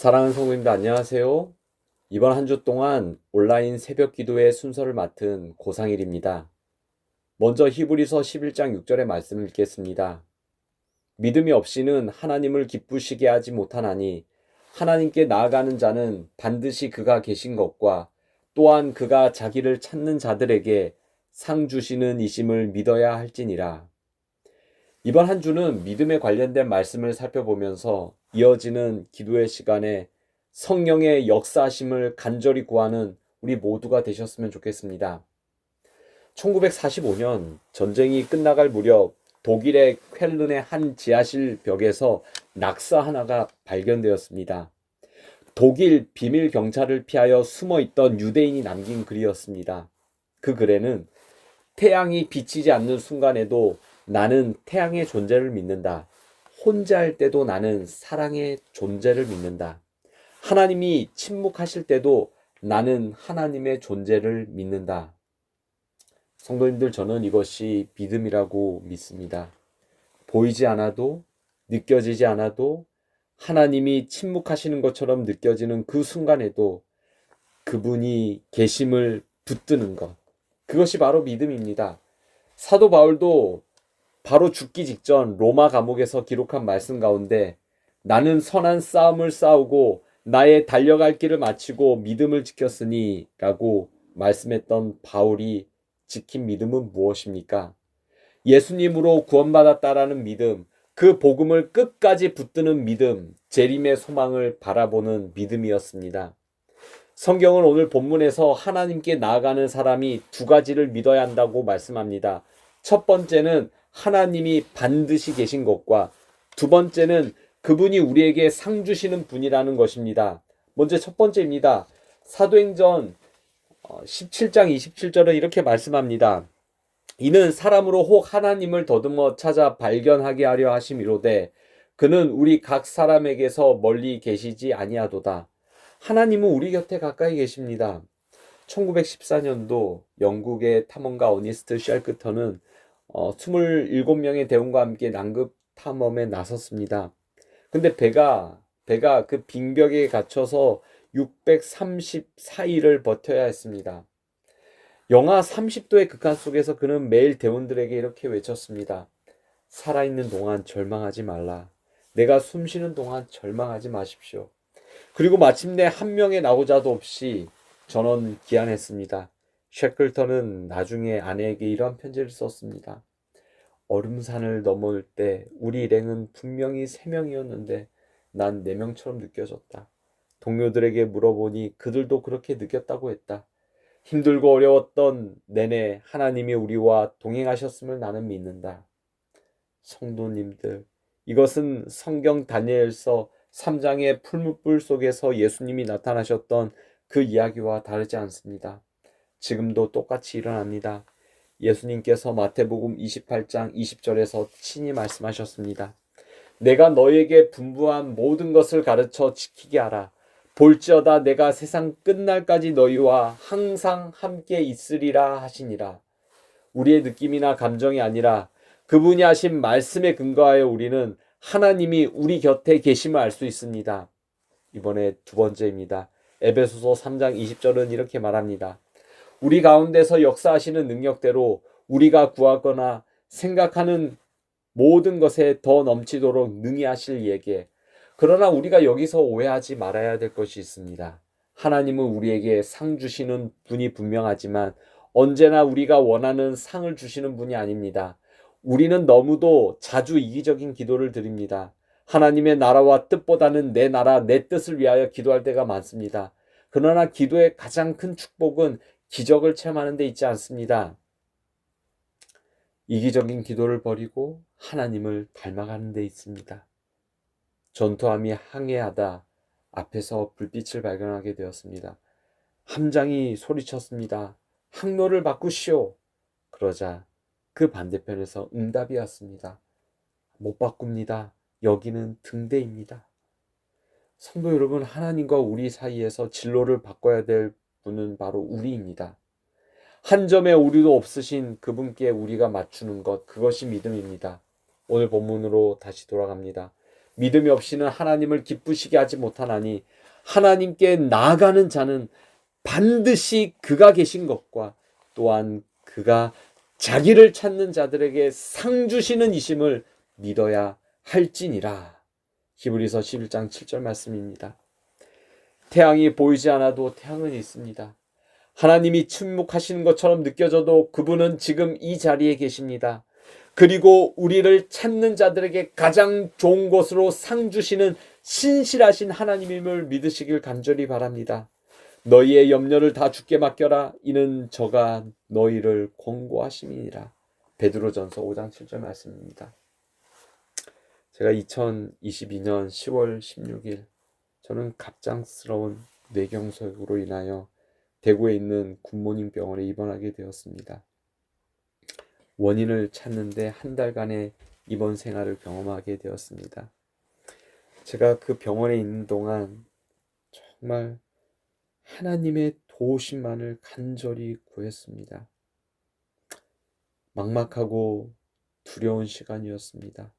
사랑하는 성도님들 안녕하세요. 이번 한 주 동안 온라인 새벽 기도의 순서를 맡은 고상일입니다. 먼저 히브리서 11장 6절의 말씀을 읽겠습니다. 믿음이 없이는 하나님을 기쁘시게 하지 못하나니 하나님께 나아가는 자는 반드시 그가 계신 것과 또한 그가 자기를 찾는 자들에게 상 주시는 이심을 믿어야 할지니라. 이번 한 주는 믿음에 관련된 말씀을 살펴보면서 이어지는 기도의 시간에 성령의 역사하심을 간절히 구하는 우리 모두가 되셨으면 좋겠습니다. 1945년 전쟁이 끝나갈 무렵 독일의 쾰른의 한 지하실 벽에서 낙서 하나가 발견되었습니다. 독일 비밀 경찰을 피하여 숨어 있던 유대인이 남긴 글이었습니다. 그 글에는 태양이 비치지 않는 순간에도 나는 태양의 존재를 믿는다. 혼자 할 때도 나는 사랑의 존재를 믿는다. 하나님이 침묵하실 때도 나는 하나님의 존재를 믿는다. 성도님들, 저는 이것이 믿음이라고 믿습니다. 보이지 않아도, 느껴지지 않아도 하나님이 침묵하시는 것처럼 느껴지는 그 순간에도 그분이 계심을 붙드는 것. 그것이 바로 믿음입니다. 사도 바울도 바로 죽기 직전 로마 감옥에서 기록한 말씀 가운데 나는 선한 싸움을 싸우고 나의 달려갈 길을 마치고 믿음을 지켰으니 라고 말씀했던 바울이 지킨 믿음은 무엇입니까? 예수님으로 구원받았다라는 믿음, 그 복음을 끝까지 붙드는 믿음, 재림의 소망을 바라보는 믿음이었습니다. 성경은 오늘 본문에서 하나님께 나아가는 사람이 두 가지를 믿어야 한다고 말씀합니다. 첫 번째는 하나님이 반드시 계신 것과 두 번째는 그분이 우리에게 상 주시는 분이라는 것입니다. 먼저 첫 번째입니다. 사도행전 17장 27절은 이렇게 말씀합니다. 이는 사람으로 혹 하나님을 더듬어 찾아 발견하게 하려 하심이로되 그는 우리 각 사람에게서 멀리 계시지 아니하도다. 하나님은 우리 곁에 가까이 계십니다. 1914년도 영국의 탐험가 어니스트 셜크터는 27명의 대원과 함께 남극 탐험에 나섰습니다. 근데 배가 그 빙벽에 갇혀서 634일을 버텨야 했습니다. 영하 30도의 극한 속에서 그는 매일 대원들에게 이렇게 외쳤습니다. 살아있는 동안 절망하지 말라. 내가 숨쉬는 동안 절망하지 마십시오. 그리고 마침내 한 명의 낙오자도 없이 전원 귀환했습니다. 셰클턴은 나중에 아내에게 이러한 편지를 썼습니다. 얼음산을 넘을 때 우리 일행은 분명히 3명이었는데 난 4명처럼 느껴졌다. 동료들에게 물어보니 그들도 그렇게 느꼈다고 했다. 힘들고 어려웠던 내내 하나님이 우리와 동행하셨음을 나는 믿는다. 성도님들, 이것은 성경 다니엘서 3장의 풀무불 속에서 예수님이 나타나셨던 그 이야기와 다르지 않습니다. 지금도 똑같이 일어납니다. 예수님께서 마태복음 28장 20절에서 친히 말씀하셨습니다. 내가 너에게 분부한 모든 것을 가르쳐 지키게 하라. 볼지어다 내가 세상 끝날까지 너희와 항상 함께 있으리라 하시니라. 우리의 느낌이나 감정이 아니라 그분이 하신 말씀에 근거하여 우리는 하나님이 우리 곁에 계심을 알 수 있습니다. 이번에 두 번째입니다. 에베소서 3장 20절은 이렇게 말합니다. 우리 가운데서 역사하시는 능력대로 우리가 구하거나 생각하는 모든 것에 더 넘치도록 능히 하실 이에게. 그러나 우리가 여기서 오해하지 말아야 될 것이 있습니다. 하나님은 우리에게 상 주시는 분이 분명하지만 언제나 우리가 원하는 상을 주시는 분이 아닙니다. 우리는 너무도 자주 이기적인 기도를 드립니다. 하나님의 나라와 뜻보다는 내 나라, 내 뜻을 위하여 기도할 때가 많습니다. 그러나 기도의 가장 큰 축복은 기적을 체험하는 데 있지 않습니다. 이기적인 기도를 버리고 하나님을 닮아가는 데 있습니다. 전투함이 항해하다 앞에서 불빛을 발견하게 되었습니다. 함장이 소리쳤습니다. 항로를 바꾸시오. 그러자 그 반대편에서 응답이 왔습니다. 못 바꿉니다. 여기는 등대입니다. 성도 여러분, 하나님과 우리 사이에서 진로를 바꿔야 될 분은 바로 우리입니다. 한 점의 오류도 없으신 그분께 우리가 맞추는 것, 그것이 믿음입니다. 오늘 본문으로 다시 돌아갑니다. 믿음이 없이는 하나님을 기쁘시게 하지 못하나니 하나님께 나아가는 자는 반드시 그가 계신 것과 또한 그가 자기를 찾는 자들에게 상 주시는 이심을 믿어야 할지니라. 히브리서 11장 7절 말씀입니다. 태양이 보이지 않아도 태양은 있습니다. 하나님이 침묵하시는 것처럼 느껴져도 그분은 지금 이 자리에 계십니다. 그리고 우리를 찾는 자들에게 가장 좋은 것으로 상 주시는 신실하신 하나님임을 믿으시길 간절히 바랍니다. 너희의 염려를 다 주께 맡겨라. 이는 저가 너희를 권고하심이니라. 베드로전서 5장 7절 말씀입니다. 제가 2022년 10월 16일 저는 갑작스러운 뇌경색으로 인하여 대구에 있는 굿모닝 병원에 입원하게 되었습니다. 원인을 찾는데 한 달간의 입원 생활을 경험하게 되었습니다. 제가 그 병원에 있는 동안 정말 하나님의 도우심만을 간절히 구했습니다. 막막하고 두려운 시간이었습니다.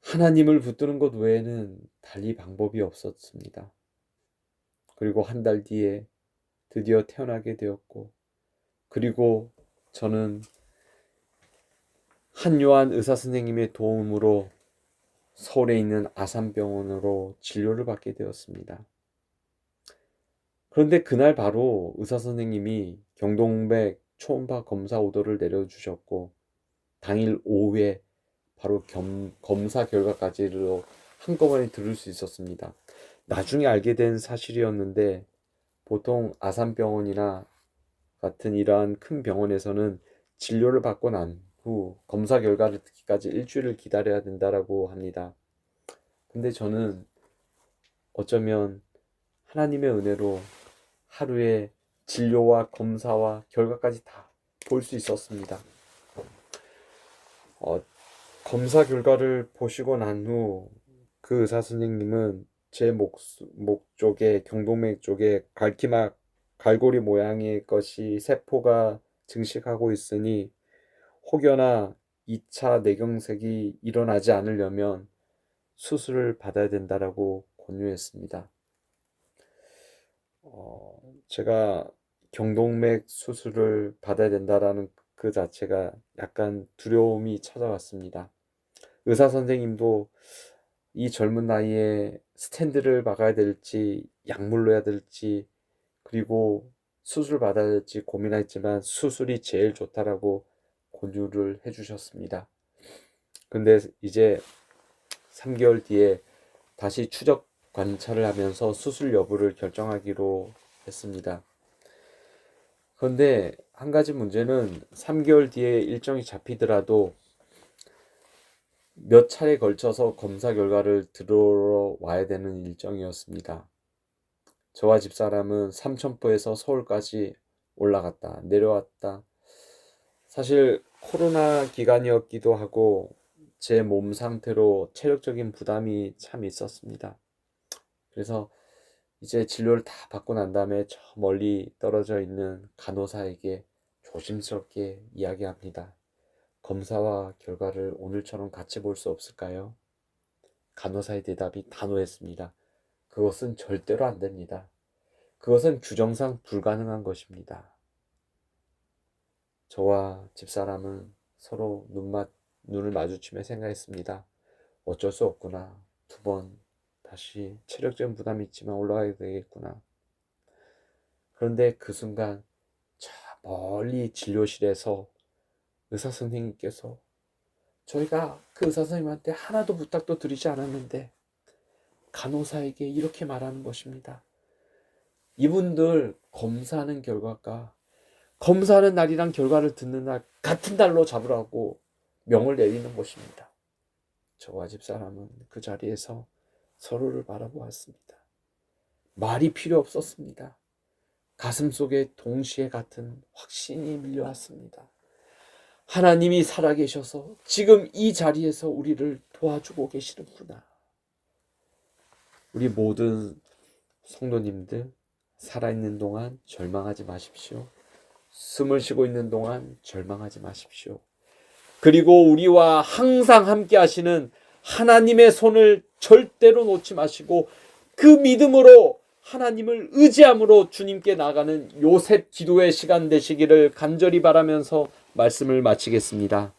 하나님을 붙드는 것 외에는 달리 방법이 없었습니다. 그리고 한 달 뒤에 드디어 태어나게 되었고, 그리고 저는 한요한 의사 선생님의 도움으로 서울에 있는 아산병원으로 진료를 받게 되었습니다. 그런데 그날 바로 의사 선생님이 경동맥 초음파 검사 오더를 내려주셨고, 당일 오후에 바로 검사 결과까지로 한꺼번에 들을 수 있었습니다. 나중에 알게 된 사실이었는데, 보통 아산병원이나 같은 이러한 큰 병원에서는 진료를 받고 난 후 검사 결과를 듣기까지 일주일을 기다려야 된다고 합니다. 근데 저는 어쩌면 하나님의 은혜로 하루에 진료와 검사와 결과까지 다 볼 수 있었습니다. 검사 결과를 보시고 난 후 그 의사 선생님은 제 목 쪽에 경동맥 쪽에 갈고리 모양의 것이 세포가 증식하고 있으니 혹여나 2차 뇌경색이 일어나지 않으려면 수술을 받아야 된다라고 권유했습니다. 제가 경동맥 수술을 받아야 된다라는 그 자체가 약간 두려움이 찾아왔습니다. 의사 선생님도 이 젊은 나이에 스탠드를 박아야 될지 약물로 해야 될지 그리고 수술 받아야 될지 고민했지만 수술이 제일 좋다라고 권유를 해주셨습니다. 근데 이제 3개월 뒤에 다시 추적 관찰을 하면서 수술 여부를 결정하기로 했습니다. 그런데 한 가지 문제는 3개월 뒤에 일정이 잡히더라도 몇 차례 걸쳐서 검사 결과를 들어와야 되는 일정이었습니다. 저와 집사람은 삼천포에서 서울까지 올라갔다 내려왔다. 사실 코로나 기간이었기도 하고 제 몸 상태로 체력적인 부담이 참 있었습니다. 그래서 이제 진료를 다 받고 난 다음에 저 멀리 떨어져 있는 간호사에게 조심스럽게 이야기합니다. 검사와 결과를 오늘처럼 같이 볼 수 없을까요? 간호사의 대답이 단호했습니다. 그것은 절대로 안 됩니다. 그것은 규정상 불가능한 것입니다. 저와 집사람은 서로 눈을 마주치며 생각했습니다. 어쩔 수 없구나. 2번 다시 체력적인 부담이 있지만 올라가야 되겠구나. 그런데 그 순간 저 멀리 진료실에서 의사 선생님께서 저희가 그 의사 선생님한테 하나도 부탁도 드리지 않았는데 간호사에게 이렇게 말하는 것입니다. 이분들 검사하는 결과가 검사하는 날이랑 결과를 듣는 날 같은 날로 잡으라고 명을 내리는 것입니다. 저와 집사람은 그 자리에서 서로를 바라보았습니다. 말이 필요 없었습니다. 가슴속에 동시에 같은 확신이 밀려왔습니다. 하나님이 살아계셔서 지금 이 자리에서 우리를 도와주고 계시는구나. 우리 모든 성도님들 살아있는 동안 절망하지 마십시오. 숨을 쉬고 있는 동안 절망하지 마십시오. 그리고 우리와 항상 함께 하시는 하나님의 손을 절대로 놓지 마시고 그 믿음으로 하나님을 의지함으로 주님께 나가는 요셉 기도의 시간 되시기를 간절히 바라면서 말씀을 마치겠습니다.